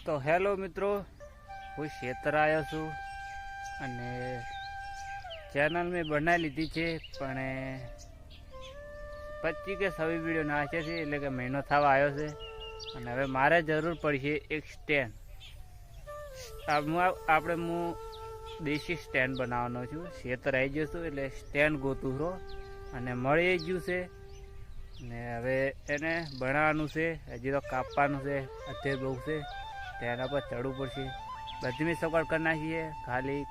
तो हेलो मित्रों, હું ખેતર આવ્યો છું અને ચેનલ મેં બનાવી લીધી છે, પણ 25 કે 26 વિડીયો નાખે છે, એટલે કે મહિનો થવા આવ્યો છે. અને હવે મારે જરૂર પડશે એક સ્ટેન્ડ. હું દેશી સ્ટેન્ડ બનાવવાનો છું. ખેતર આવી ગયો છું એટલે સ્ટેન્ડ ગોતું છું અને મળી ગયું છે. ને હવે એને બનાવવાનું છે. હજી તો કાપવાનું છે, અત્યારે બહુ છે, તેના પર ચડવું પડશે. બધી મેં સગવડ કરી નાખીએ. ખાલી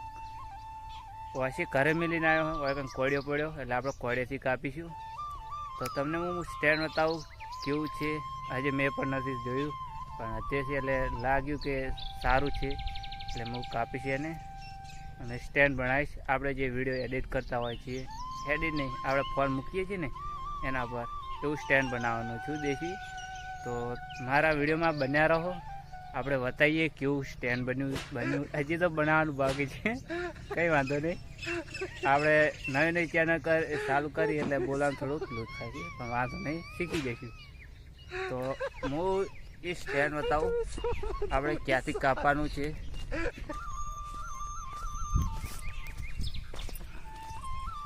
વાસી ઘરે મિલીને આવ્યો હોય કંઈ કોળિયો પડ્યો એટલે આપણે કોળિયાથી કાપીશું. તો તમને હું સ્ટેન્ડ બતાવું કેવું છે. હજી મેં પણ નથી જોયું, પણ અત્યારથી એટલે લાગ્યું કે સારું છે એટલે હું કાપીશ એને અને સ્ટેન્ડ બનાવીશ. આપણે જે વિડીયો એડિટ કરતા હોય છીએ, એડિટ નહીં, આપણે ફોન મૂકીએ છીએ ને એના પર, એવું સ્ટેન્ડ બનાવવાનું છું દેશી. તો મારા વિડીયોમાં બન્યા રહો. આપણે બતાવીએ કેવું સ્ટેન્ડ બન્યું. હજી તો બનાવવાનું બાકી છે, કંઈ વાંધો નહીં. આપણે નવી ચેનલ ચાલુ કરી એટલે બોલવાનું થોડુંક લૂઝ થાય છે, પણ વાંધો નહીં, શીખી જઈશું. તો હું એ સ્ટેન્ડ બતાવું આપણે ક્યાંથી કાપવાનું છે.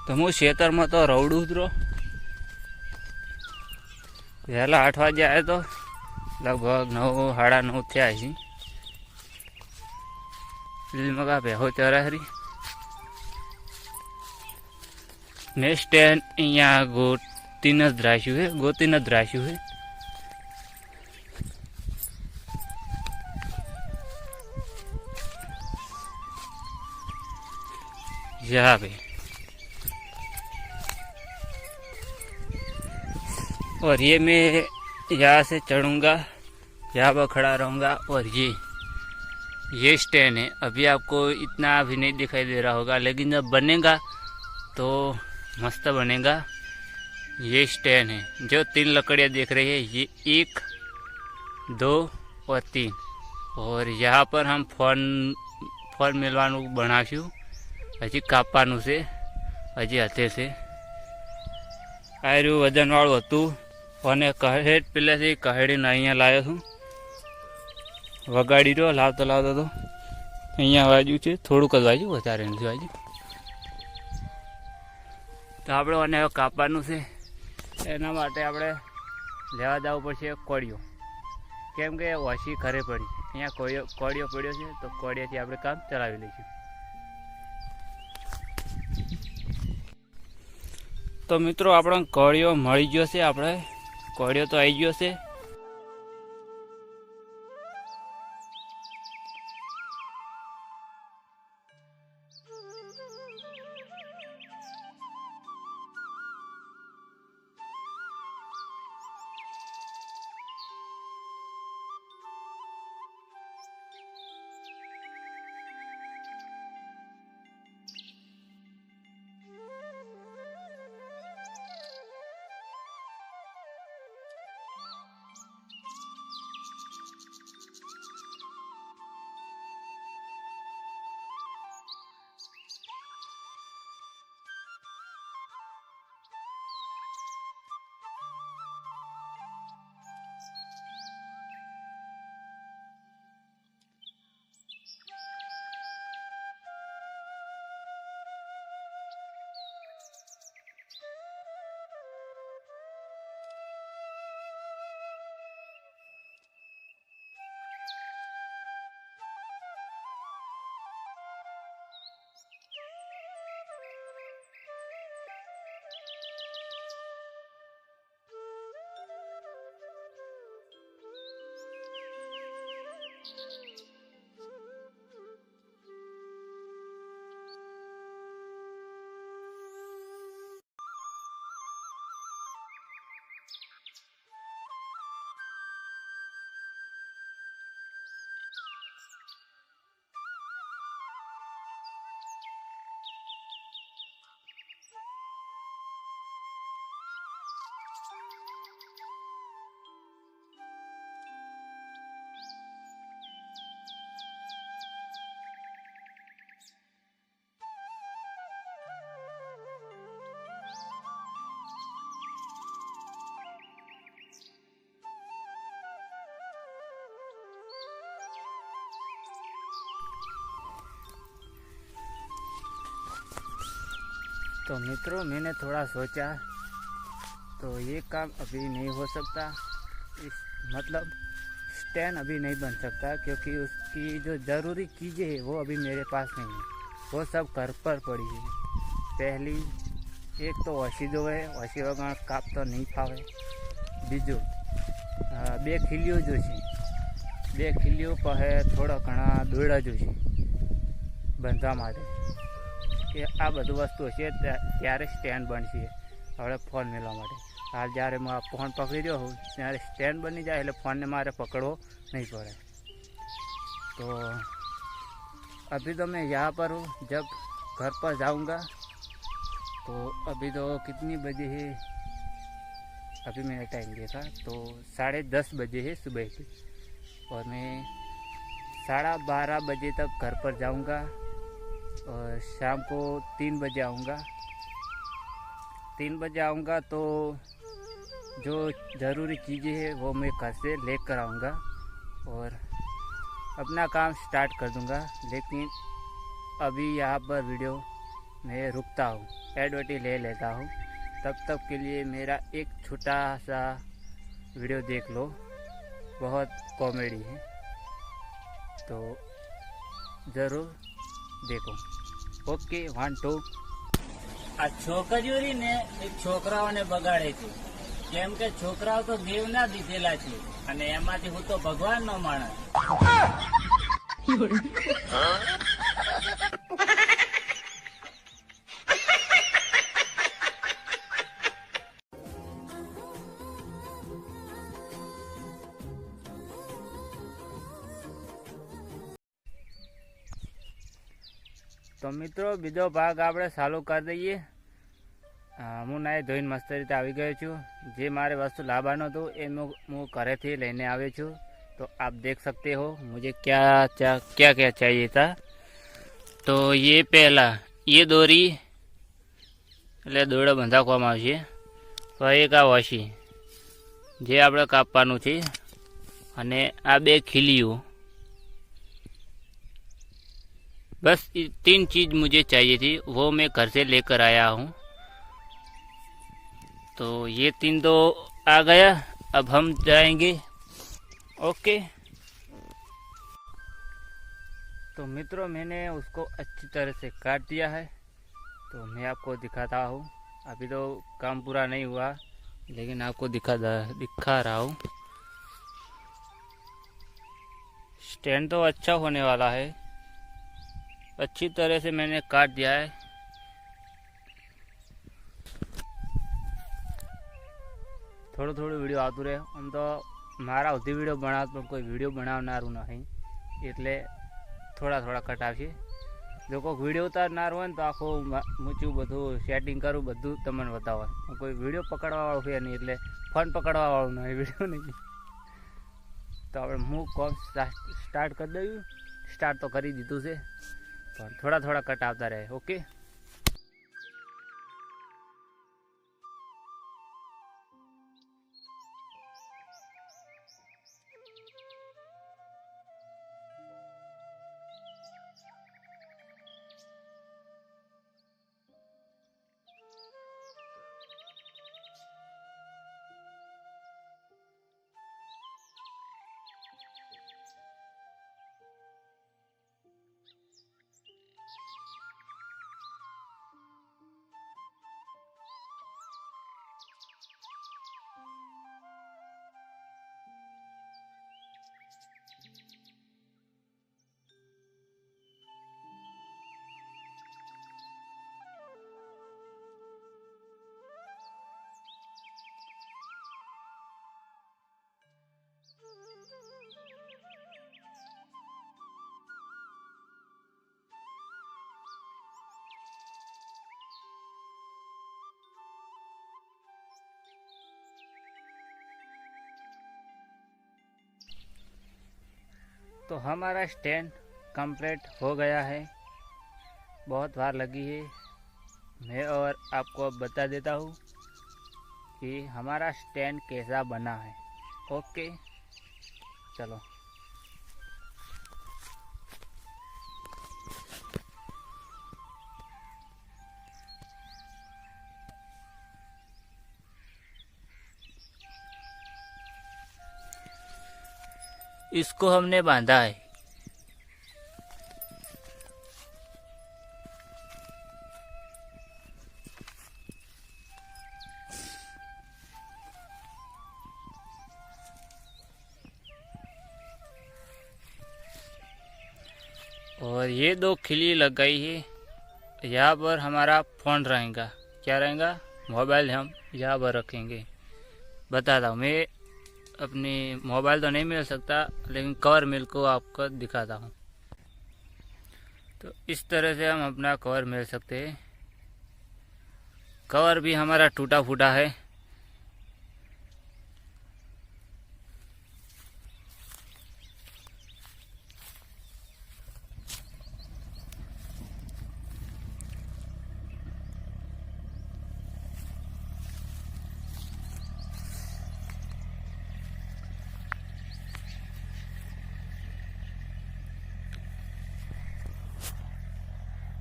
તો હું ખેતરમાં તો રવડું ઉતરો વહેલા 8 વાગે આવ્યો તો, લગભગ 9 સાડા 9 થયા છે. મગા ભેહો ચરાહરી મેં સ્ટેન્ડ અહીંયા ગોતીને જ રાખ્યું છે. यहाँ पे और ये मैं यहाँ से चढ़ूँगा, यहाँ पर खड़ा रहूँगा. और ये स्टैंड है. अभी आपको इतना भी नहीं दिखाई दे रहा होगा, लेकिन जब बनेगा तो मस्त बनेगा. ये स्टैंड है. जो 3 लकड़ियाँ देख रही है, ये 1, 2 और 3. और यहाँ पर हम ફોન મેળવાનું બનાવીશું. હજી કાપવાનું છે, હજી હાથે છે. આ રહ્યું વજનવાળું હતું અને કહેડ પહેલાંથી કહેડીને અહીંયા લાવ્યો છું. વગાડી રહ્યો લાવતો તો અહીંયા વાજ્યું છે, થોડુંક જ વાજ્યું, વધારે નથી વાજ્યું. તો આપણે અને હવે કાપવાનું છે. એના માટે આપણે લેવા જવું પડશે કોળિયો, કેમ કે વાસી ઘરે પડી. અહીંયા કોળિયો પડ્યો છે, તો કોળિયાથી આપણે કામ ચલાવી લઈશું. તો મિત્રો આપણો કોળિયો મળી ગયો છે. કોળિયો તો આવી ગયો છે. तो मित्रों मैंने थोड़ा सोचा, तो ये काम अभी नहीं हो सकता, मतलब स्टैंड अभी नहीं बन सकता, क्योंकि उसकी जो ज़रूरी चीज़ें हैं वो अभी मेरे पास नहीं है, वो सब घर पर पड़ी है। पहली एक तो वसी जो है, वसी वगैरह काप तो नहीं फावे। बीजू બે ખીલીઓ જોઈશે, બે ખીલીઓ પાસે થોડા ઘણા દોરડા જોઈશે બાંધવા માટે, કે આ બધું વસ્તુ હશે ત્યારે સ્ટેન્ડ બનશે આપણે ફોન મેળવવા માટે। હાલ જ્યારે હું આ ફોન પકડી રહ્યો હોઉં ત્યારે સ્ટેન્ડ બની જાય એટલે ફોનને મારે પકડવો नहीं पड़े। तो अभी तो मैं यहाँ पर हूँ, जब घर पर जाऊँगा तो अभी तो कितनी बजे है, अभी मैंने टाइम देखा तो 10:30 बजे है सुबह के, और मैं 12:30 बजे तक घर पर जाऊँगा और शाम को 3 बजे आऊँगा। 3 बजे आऊँगा तो जो ज़रूरी चीज़ें हैं वो मैं घर से लेकर आऊँगा और अपना काम स्टार्ट कर दूँगा। लेकिन अभी यहाँ पर वीडियो मैं रुकता हूँ, एडवर्टाइज ले लेता हूँ। तब तक के लिए मेरा एक छोटा सा वीडियो देख लो, बहुत कॉमेडी है, तो ज़रूर देखो। ओके 1 2। આ છોકરીઓને એ છોકરાઓને બગાડે છે, કેમ કે છોકરાઓ તો દેવના દીધેલા છે અને એમાંથી હું તો ભગવાનનો માણસ। तो मित्रों बीजो भाग આપણે ચાલુ કરી દઈએ। હું નાય ધોઈને મસ્ત રીતે આવી ગયો છું। જે મારે વસ્તુ લાવવાનો હતો એ હું ઘરેથી લઈને આવ્યો છું। तो आप देख सकते हो मुझे क्या क्या क्या चाहिए था। तो ये पहला ये दोरी એટલે દોરડા બંધાવવામાં આવશે, તો એક આ વસી જે આપણે કાપવાનું છે, અને આ બે ખીલીઓ, बस 3 चीज़ मुझे चाहिए थी, वो मैं घर से लेकर आया हूँ। तो ये 3 तो आ गया, अब हम जाएंगे। ओके। तो मित्रों मैंने उसको अच्छी तरह से काट दिया है, तो मैं आपको दिखाता हूँ। अभी तो काम पूरा नहीं हुआ, लेकिन आपको दिखा रहा हूँ। स्टैंड तो अच्छा होने वाला है, अच्छी तरह से मैंने काट दिया है। थोड़ो थोड़ो वीडियो आतु रहे, हम तो मारा उधी वीडियो बना, तो कोई वीडियो बनावनारू नहीं, એટલે થોડા થોડા કટ આવશે। જો કોઈ વીડિયો ઉતારનાર હોય ને તો આખું મૂચું બધું સેટિંગ કરું, બધું તમને બતાવે। કોઈ વીડિયો પકડવાવાળું છે નહીં, એટલે ફોન પકડવાવાળું નહીં, વીડિયો નહીં। તો આપણે હું કોમ સ્ટાર્ટ કરી દઉં, સ્ટાર્ટ તો કરી દીધું છે, પણ થોડા થોડા કટ આવતા રહે। ઓકે। तो हमारा स्टैंड कंप्लीट हो गया है, बहुत बार लगी है। मैं और आपको अब बता देता हूँ कि हमारा स्टैंड कैसा बना है। ओके चलो। इसको हमने बांधा है। और ये 2 खिली लगाई है। यहाँ पर हमारा फ़ोन रहेगा। क्या रहेगा? मोबाइल हम यहाँ पर रखेंगे। बताता हूँ मैं, अपनी मोबाइल तो नहीं मिल सकता लेकिन कवर मिल को आपको दिखाता हूँ। तो इस तरह से हम अपना कवर मिल सकते हैं। कवर भी हमारा टूटा फूटा है।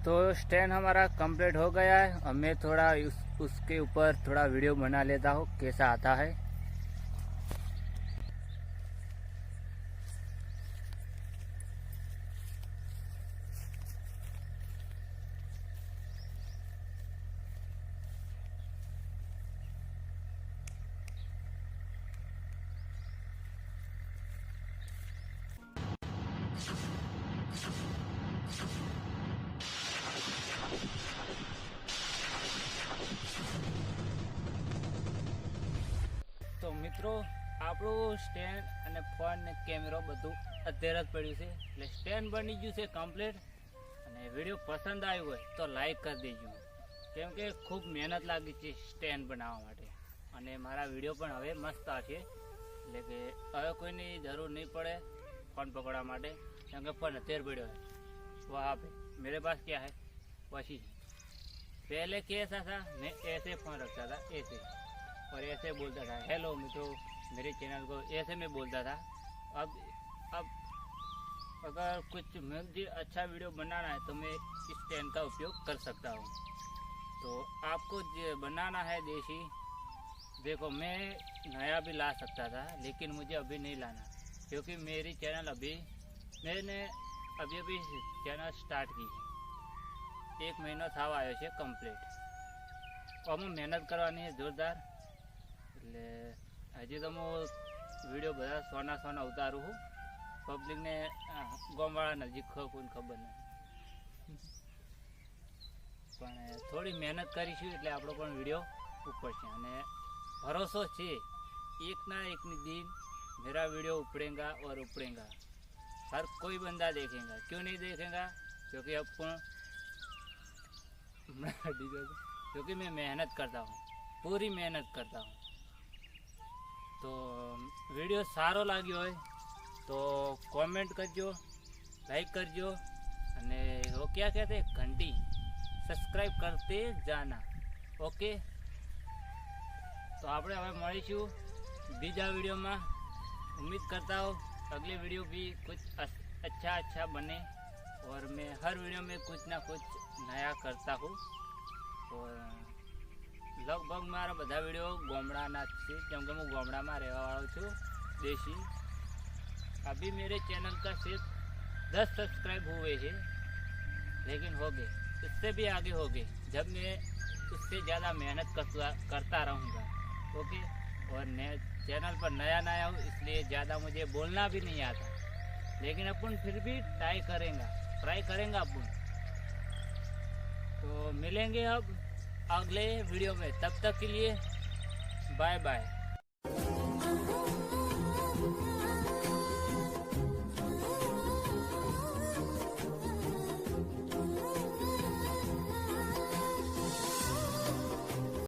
तो स्टैंड हमारा कंप्लीट हो गया है। अब मैं थोड़ा उसके ऊपर थोड़ा वीडियो बना लेता हूँ कैसा आता है। તો મિત્રો, આપણું સ્ટેન્ડ અને ફોન ને કેમેરો બધું અત્યારે જ પડ્યું છે, એટલે સ્ટેન્ડ બની ગયું છે કમ્પ્લીટ। અને વિડીયો પસંદ આવ્યો હોય તો લાઈક કરી દેજો, કેમ કે ખૂબ મહેનત લાગી છે સ્ટેન્ડ બનાવવા માટે। અને મારા વિડીયો પણ હવે મસ્ત આવશે, એટલે કે હવે કોઈની જરૂર નહીં પડે ફોન પકડવા માટે, કેમ કે ફોન અત્યારે પડ્યો है। वहाँ पे मेरे पास क्या है वही। पहले कैसा था, मैं ऐसे फोन रखता था ऐसे, और ऐसे बोलता था हेलो मित्रों, मेरे चैनल को ऐसे में बोलता था। अब अगर कुछ मुझे अच्छा वीडियो बनाना है तो मैं इस स्टैंड का उपयोग कर सकता हूँ। तो आपको बनाना है देसी, देखो मैं नया भी ला सकता था लेकिन मुझे अभी नहीं लाना, क्योंकि मेरी चैनल मैंने अभी चैनल स्टार्ट की है। 1 महीनो था आयो है कम्प्लीट। अब मेहनत करवानी है जोरदार, એટલે હજી તો હું વિડીયો બધા સોના ઉતારું છું। પબ્લિકને ગામવાળા નજીક કોઈને ખબર નથી, પણ થોડી મહેનત કરીશું એટલે આપણો પણ વિડીયો ઉપર છે। અને ભરોસો છે એક ના એક दिन मेरा वीडियो उपड़ेगा और उपड़ेगा। हर कोई बंदा देखेगा। क्यों नहीं देखेगा? क्योंकि क्योंकि मैं मेहनत करता हूँ, पूरी मेहनत करता हूँ। तो वीडियो सारो लाग्यो હોય तो कमेंट करजो, लाइक करजो, અને वो क्या कहते हैं घंटी सब्सक्राइब करते जाना। ओके, तो આપણે હવે મળીશું બીજા વિડીયોમાં। उम्मीद करता हूँ अगले वीडियो भी कुछ अच्छा बने, और मैं हर वीडियो में कुछ ना कुछ नया करता हूँ। और लगभग मारा बधा वीडियो गामडाना छे, केम के हूँ गामडामां रहवा वाळो छुं देशी। अभी मेरे चैनल का सिर्फ 10 सब्सक्राइब हुए हैं, लेकिन हो गए, इससे भी आगे हो गए जब मैं उससे ज़्यादा मेहनत करता रहूँगा। ओके, और चैनल पर नया हूँ इसलिए ज़्यादा मुझे बोलना भी नहीं आता, लेकिन अपन फिर भी ट्राई करेंगे अपन। तो मिलेंगे अब अगले वीडियो में, तब तक के लिए बाय बाय।